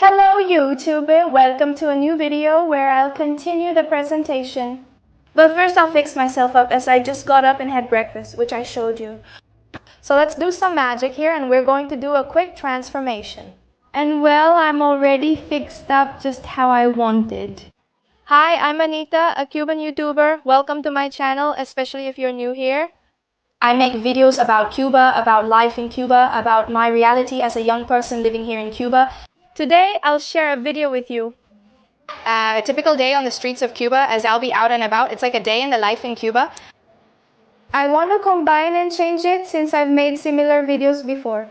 Hello YouTuber, welcome to a new video where I'll continue the presentation. But first I'll fix myself up as I just got up and had breakfast, which I showed you. So let's do some magic here and we're going to do a quick transformation. And well, I'm already fixed up just how I wanted. Hi, I'm Anita, a Cuban YouTuber. Welcome to my channel, especially if you're new here. I make videos about Cuba, about life in Cuba, about my reality as a young person living here in Cuba. Today, I'll share a video with you. A typical day on the streets of Cuba as I'll be out and about. It's like a day in the life in Cuba. I want to combine and change it since I've made similar videos before.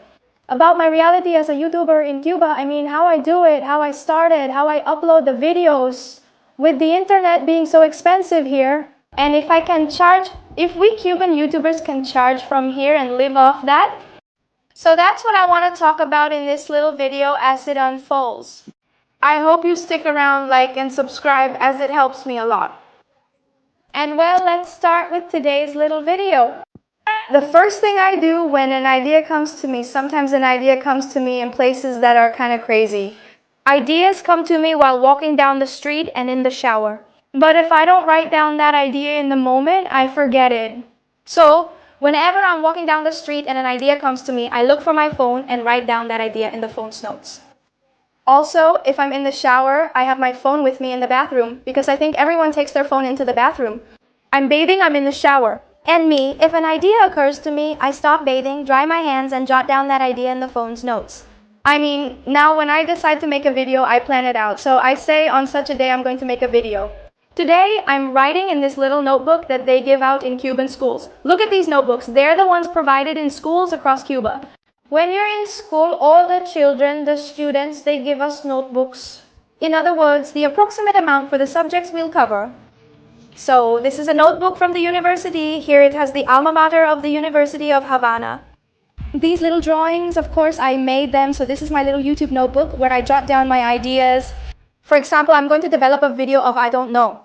About my reality as a YouTuber in Cuba, I mean how I do it, how I started, how I upload the videos, with the internet being so expensive here. And if we Cuban YouTubers can charge from here and live off that. So that's what I want to talk about in this little video as it unfolds. I hope you stick around, like and subscribe as it helps me a lot. And well, let's start with today's little video. The first thing I do when an idea comes to me, sometimes an idea comes to me in places that are kind of crazy. Ideas come to me while walking down the street and in the shower. But if I don't write down that idea in the moment, I forget it. So, whenever I'm walking down the street and an idea comes to me, I look for my phone and write down that idea in the phone's notes. Also, if I'm in the shower, I have my phone with me in the bathroom because I think everyone takes their phone into the bathroom. I'm bathing, I'm in the shower. And me, if an idea occurs to me, I stop bathing, dry my hands, and jot down that idea in the phone's notes. I mean, now when I decide to make a video, I plan it out. So I say on such a day I'm going to make a video. Today, I'm writing in this little notebook that they give out in Cuban schools. Look at these notebooks. They're the ones provided in schools across Cuba. When you're in school, all the children, the students, they give us notebooks. In other words, the approximate amount for the subjects we'll cover. So this is a notebook from the university. Here it has the alma mater of the University of Havana. These little drawings, of course, I made them. So this is my little YouTube notebook where I jot down my ideas. For example, I'm going to develop a video of I don't know.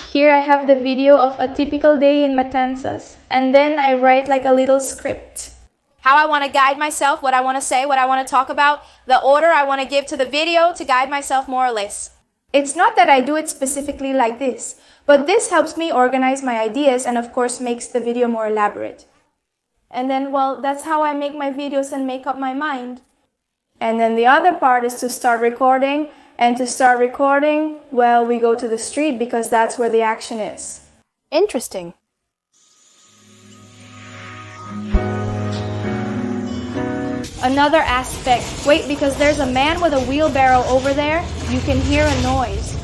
Here I have the video of a typical day in Matanzas. And then I write like a little script. How I want to guide myself, what I want to say, what I want to talk about, the order I want to give to the video to guide myself more or less. It's not that I do it specifically like this, but this helps me organize my ideas and of course makes the video more elaborate. And then, well, that's how I make my videos and make up my mind. And then the other part is to start recording. And to start recording, well, we go to the street because that's where the action is. Interesting. Another aspect. Wait, because there's a man with a wheelbarrow over there, you can hear a noise.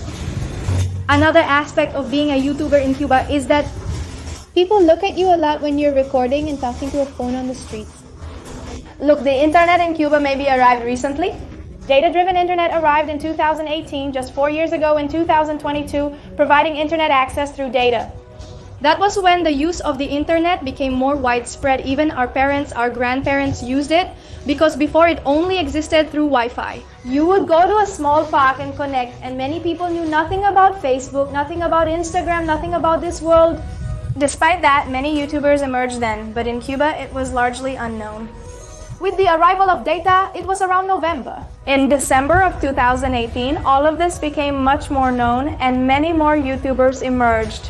Another aspect of being a YouTuber in Cuba is that people look at you a lot when you're recording and talking to a phone on the streets. Look, the internet in Cuba maybe arrived recently. Data-driven internet arrived in 2018, just 4 years ago in 2022, providing internet access through data. That was when the use of the internet became more widespread. Even our parents, our grandparents used it because before it only existed through Wi-Fi. You would go to a small park and connect, and many people knew nothing about Facebook, nothing about Instagram, nothing about this world. Despite that, many YouTubers emerged then, but in Cuba it was largely unknown. With the arrival of data, it was around November. In December of 2018, all of this became much more known and many more YouTubers emerged.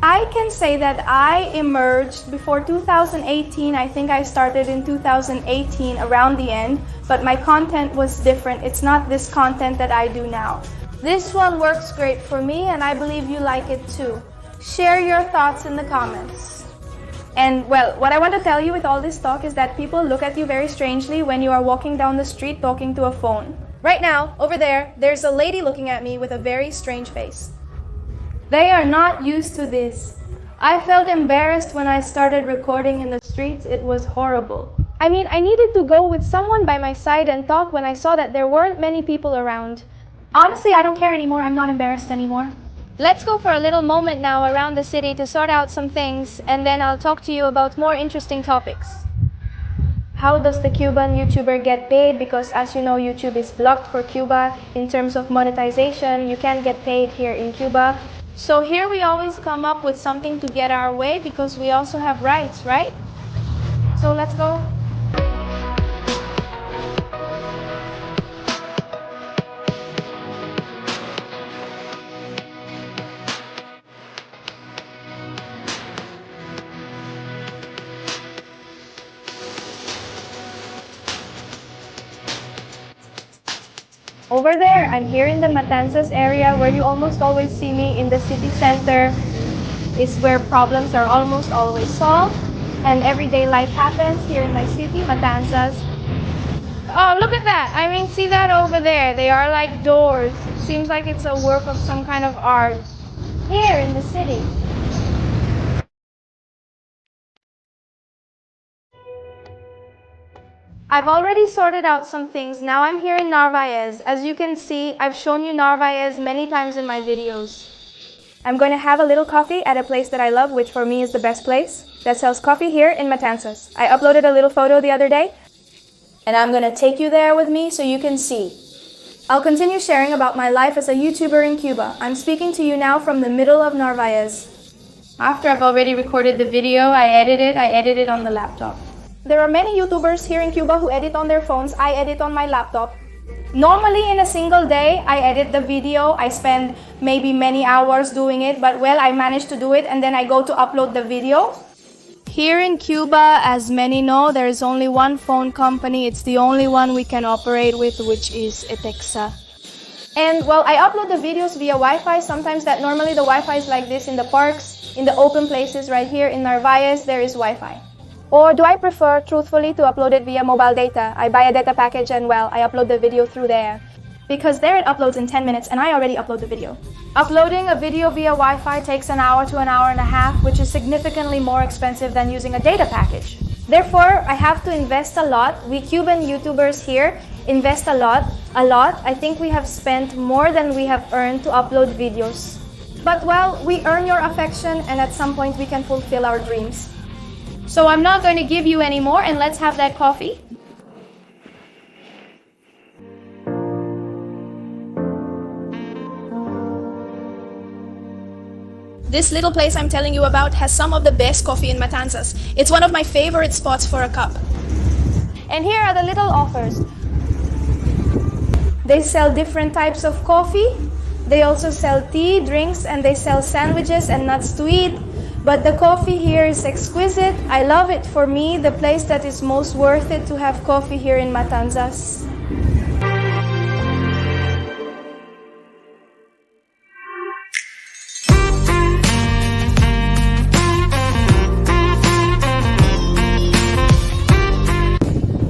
I can say that I emerged before 2018. I think I started in 2018 around the end, but my content was different. It's not this content that I do now. This one works great for me and I believe you like it too. Share your thoughts in the comments. And well, what I want to tell you with all this talk is that people look at you very strangely when you are walking down the street talking to a phone. Right now, over there, there's a lady looking at me with a very strange face. They are not used to this. I felt embarrassed when I started recording in the streets. It was horrible. I mean, I needed to go with someone by my side and talk when I saw that there weren't many people around. Honestly, I don't care anymore. I'm not embarrassed anymore. Let's go for a little moment now around the city to sort out some things, and then I'll talk to you about more interesting topics. How does the Cuban YouTuber get paid? Because as you know, YouTube is blocked for Cuba in terms of monetization. You can't get paid here in Cuba. So here we always come up with something to get our way because we also have rights, right? So let's go. over there. I'm here in the Matanzas area where you almost always see me. In the city center is where problems are almost always solved and everyday life happens here in my city, Matanzas. Oh, look at that. I mean, see that over there? They are like doors. Seems like it's a work of some kind of art here in the city. I've already sorted out some things. Now I'm here in Narvaez. As you can see, I've shown you Narvaez many times in my videos. I'm going to have a little coffee at a place that I love, which for me is the best place, that sells coffee here in Matanzas. I uploaded a little photo the other day, and I'm going to take you there with me so you can see. I'll continue sharing about my life as a YouTuber in Cuba. I'm speaking to you now from the middle of Narvaez. After I've already recorded the video, I edit it on the laptop. There are many YouTubers here in Cuba who edit on their phones. I edit on my laptop. Normally in a single day, I edit the video. I spend maybe many hours doing it, but well, I manage to do it and then I go to upload the video. Here in Cuba, as many know, there is only one phone company. It's the only one we can operate with, which is Etexa. And well, I upload the videos via Wi-Fi. Sometimes normally the Wi-Fi is like this in the parks, in the open places right here in Narvaez, there is Wi-Fi. Or do I prefer, truthfully, to upload it via mobile data? I buy a data package and well, I upload the video through there. Because there it uploads in 10 minutes and I already upload the video. Uploading a video via Wi-Fi takes an hour to an hour and a half, which is significantly more expensive than using a data package. Therefore, I have to invest a lot. We Cuban YouTubers here invest a lot. I think we have spent more than we have earned to upload videos. But well, we earn your affection and at some point we can fulfill our dreams. So I'm not going to give you any more and let's have that coffee. This little place I'm telling you about has some of the best coffee in Matanzas. It's one of my favorite spots for a cup. And here are the little offers. They sell different types of coffee. They also sell tea, drinks, and they sell sandwiches and nuts to eat. But the coffee here is exquisite. I love it. For me, the place that is most worth it to have coffee here in Matanzas.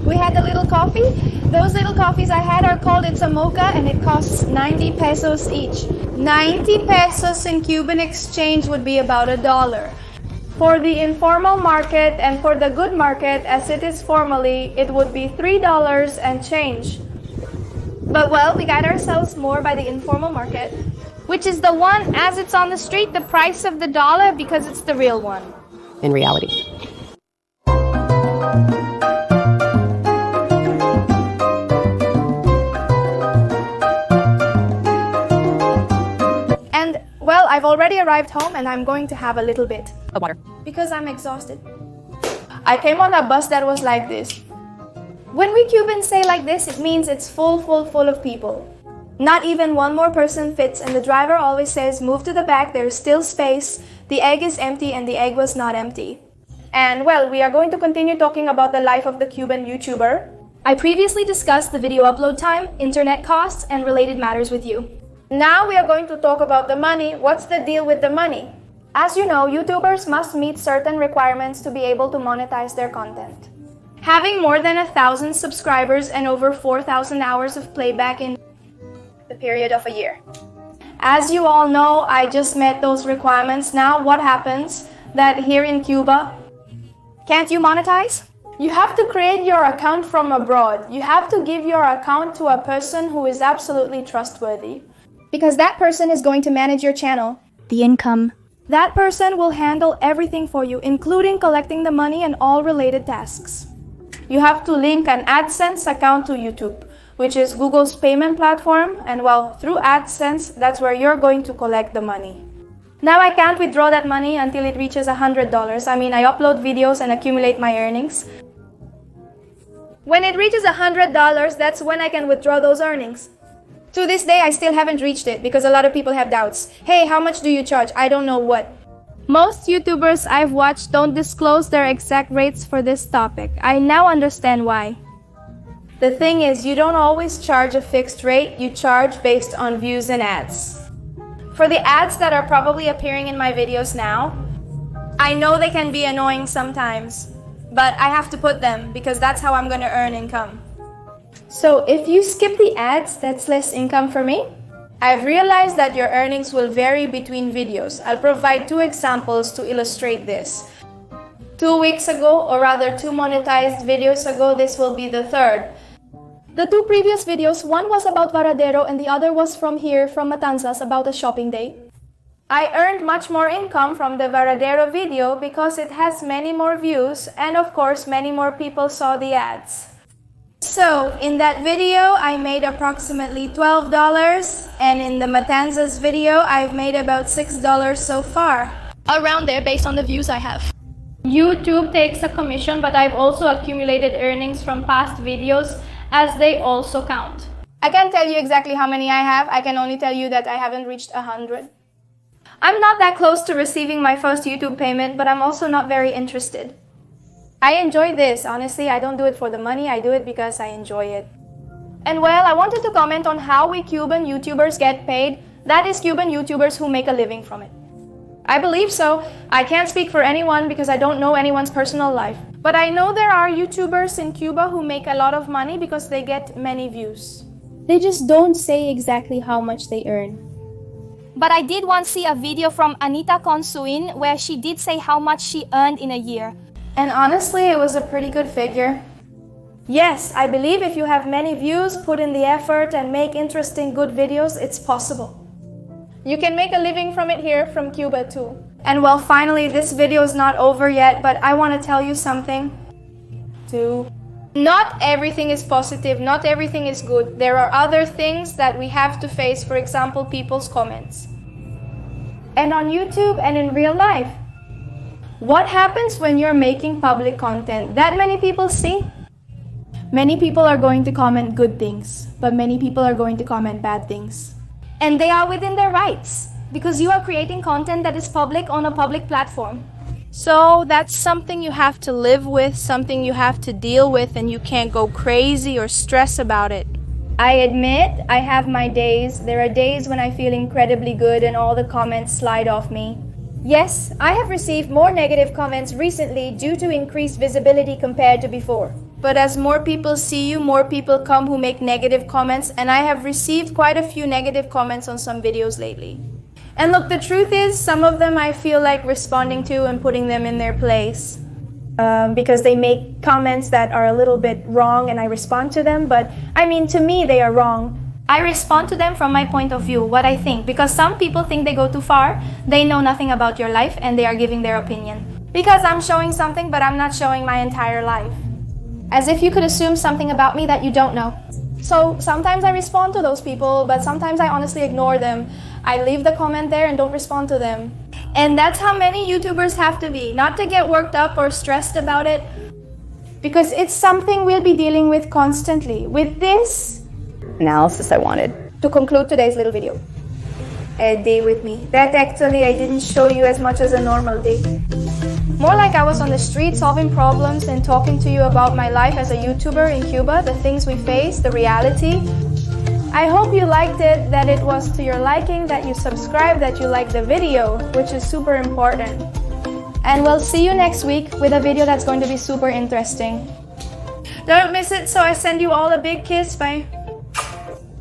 We had a little coffee. Those little coffees I had are called It's a Mocha and it costs 90 pesos each. 90 pesos in Cuban exchange would be about $1. For the informal market and for the good market, as it is formally, it would be $3 and change. But well, we got ourselves more by the informal market, which is the one as it's on the street, the price of the dollar because it's the real one. In reality. Well, I've already arrived home and I'm going to have a little bit Of water. because I'm exhausted. I came on a bus that was like this. When we Cubans say like this, it means it's full of people. Not even one more person fits and the driver always says, move to the back, there's still space, the egg is empty and the egg was not empty. And well, we are going to continue talking about the life of the Cuban YouTuber. I previously discussed the video upload time, internet costs, and related matters with you. Now we are going to talk about the money. What's the deal with the money? As you know, YouTubers must meet certain requirements to be able to monetize their content. Having more than 1,000 subscribers and over 4,000 hours of playback in the period of a year. As you all know, I just met those requirements. Now what happens that here in Cuba, can't you monetize? You have to create your account from abroad. You have to give your account to a person who is absolutely trustworthy. Because that person is going to manage your channel. The income. That person will handle everything for you, including collecting the money and all related tasks. You have to link an AdSense account to YouTube, which is Google's payment platform, and well, through AdSense, that's where you're going to collect the money. Now I can't withdraw that money until it reaches $100. I mean, I upload videos and accumulate my earnings. When it reaches $100, that's when I can withdraw those earnings. To this day, I still haven't reached it because a lot of people have doubts. Hey, how much do you charge? I don't know what. Most YouTubers I've watched don't disclose their exact rates for this topic. I now understand why. The thing is, you don't always charge a fixed rate, you charge based on views and ads. For the ads that are probably appearing in my videos now, I know they can be annoying sometimes, but I have to put them because that's how I'm going to earn income. So if you skip the ads, that's less income for me. I've realized that your earnings will vary between videos. I'll provide 2 examples to illustrate this. 2 weeks ago, or rather 2 monetized videos ago, this will be the 3rd. The 2 previous videos, one was about Varadero and the other was from here, from Matanzas, about a shopping day. I earned much more income from the Varadero video because it has many more views and of course many more people saw the ads. So in that video I made approximately $12 and in the Matanzas video I've made about $6 so far. Around there based on the views I have. YouTube takes a commission, but I've also accumulated earnings from past videos as they also count. I can't tell you exactly how many I have, I can only tell you that I haven't reached 100. I'm not that close to receiving my first YouTube payment, but I'm also not very interested. I enjoy this, honestly. I don't do it for the money, I do it because I enjoy it. And well, I wanted to comment on how we Cuban YouTubers get paid. That is Cuban YouTubers who make a living from it. I believe so. I can't speak for anyone because I don't know anyone's personal life. But I know there are YouTubers in Cuba who make a lot of money because they get many views. They just don't say exactly how much they earn. But I did once see a video from Anita Consuin where she did say how much she earned in a year. And honestly, it was a pretty good figure. Yes, I believe if you have many views, put in the effort and make interesting good videos, it's possible. You can make a living from it here from Cuba too. And well, finally, this video is not over yet, but I want to tell you something too. Not everything is positive, not everything is good. There are other things that we have to face, for example, people's comments. And on YouTube and in real life. What happens when you're making public content that many people see? Many people are going to comment good things, but many people are going to comment bad things. And they are within their rights, because you are creating content that is public on a public platform. So that's something you have to live with, something you have to deal with, and you can't go crazy or stress about it. I admit I have my days. There are days when I feel incredibly good and all the comments slide off me. Yes, I have received more negative comments recently due to increased visibility compared to before. But as more people see you, more people come who make negative comments, and I have received quite a few negative comments on some videos lately. And look, the truth is, some of them I feel like responding to and putting them in their place. Because they make comments that are a little bit wrong and I respond to them, but I mean, to me, they are wrong. I respond to them from my point of view, what I think, because some people think they go too far, they know nothing about your life, and they are giving their opinion. Because I'm showing something, but I'm not showing my entire life. As if you could assume something about me that you don't know. So sometimes I respond to those people, but sometimes I honestly ignore them. I leave the comment there and don't respond to them. And that's how many YouTubers have to be, not to get worked up or stressed about it, because it's something we'll be dealing with constantly. With this analysis I wanted to conclude today's little video. A day with me. That actually I didn't show you as much as a normal day. More like I was on the street solving problems and talking to you about my life as a YouTuber in Cuba, the things we face, the reality. I hope you liked it, that it was to your liking, that you subscribed, that you liked the video, which is super important. And we'll see you next week with a video that's going to be super interesting. Don't miss it, so I send you all a big kiss. Bye.